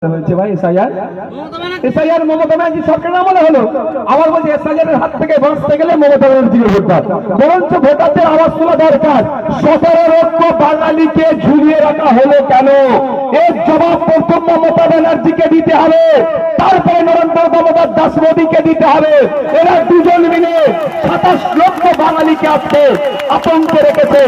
হয়েছে ভাই এসআইআর মমতা ব্যানার্জি সরকারের আমলে হলো। আবার বলছে এসআইআর হাত থেকে বাঁচতে গেলে মমতা ব্যানার্জিকে ভোট দাও। বরঞ্চ ভোটারদের আওয়াজ তোলা দরকার। 17 লক্ষ বাঙালিকে ঝুলিয়ে রাখা হলো কেন? এর জবাব প্রথম মমতা ব্যানার্জিকে দিতে হবে, তারপরে নরেন্দ্র দামোদর দাস মোদীকে দিতে হবে। এরা দুজন মিলে 27 লক্ষ বাঙালিকে আজকে আতঙ্কে রেখেছে।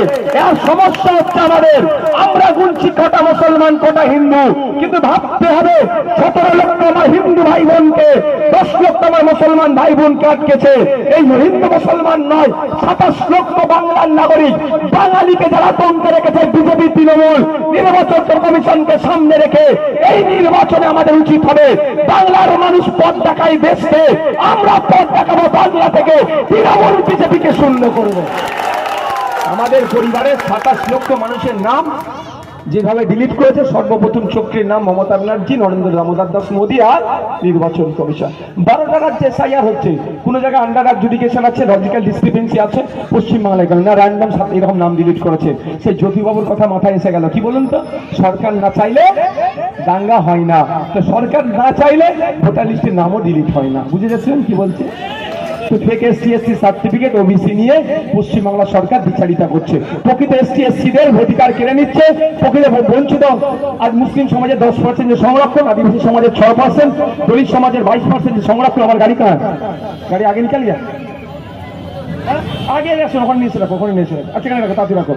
এর সমস্যা হচ্ছে আমাদের, আমরা গুনছি কটা মুসলমান কটা হিন্দু, কিন্তু ভাবতে হবে 17 লক্ষ আমার হিন্দু ভাই বোনকে, 10 লক্ষ আমার মুসলমান ভাই বোনকে আটকেছে। এই হিন্দু মুসলমান নয়, 27 লক্ষ বাংলার নাগরিক বাঙালিকে যারা আতঙ্কে রেখেছে বিজেপি তৃণমূল নির্বাচন কমিশনকে সামনে রেখে এই নির্বাচনে আমাদের উচিত হবে বাংলার মানুষ পথ দেখাই বেসতে, আমরা পথ দেখাবো বাংলা থেকে, তৃণমূল বিজেপিকে শূন্য করবো। আমাদের পরিবারের 27 লক্ষ মানুষের নাম যেভাবে ডিলিট করেছে, সর্বপ্রথম চক্রের নাম মমতা ব্যানার্জি, নরেন্দ্র দামোদর দাস মোদী আর নির্বাচন কমিশন। 12টা রাজ্যে এসআইআর হচ্ছে, কোন জায়গায় আন্ডার অ্যাডজুডিকেশন আছে, লজিক্যাল ডিসক্রিপেন্সি আছে, পশ্চিমবাংলায় কেন না র্যান্ডম এরকম নাম ডিলিট করেছে। সেই জ্যোতিবাবুর কথা মাথায় এসে গেল, কি বলুন তো, সরকার না চাইলে দাঙ্গা হয় না, তো সরকার না চাইলে ভোটার লিস্টের নামও ডিলিট হয় না। বুঝে যাচ্ছেন কি বলছে? ফেক এসটি/এসসি সার্টিফিকেট ওবিসি নিয়ে পশ্চিমবাংলা সরকার বিচারিতা করছে। প্রকৃত এসটি/এসসিদের ভোটাধিকার কেড়ে নিচ্ছে, প্রকৃত বঞ্চিত আর মুসলিম সমাজের 10% সংরক্ষণ, আদিবাসী সমাজের 6%, দলিত সমাজের 22% সংরক্ষণ। আমার গাড়ি কার গাড়ি আগে নিকাল আগে আসুন, ওখানে নিয়েছে রাখো, ওখানে নিয়েছে। আচ্ছা, কেন রাখো, তাড়াতাড়ি রাখো।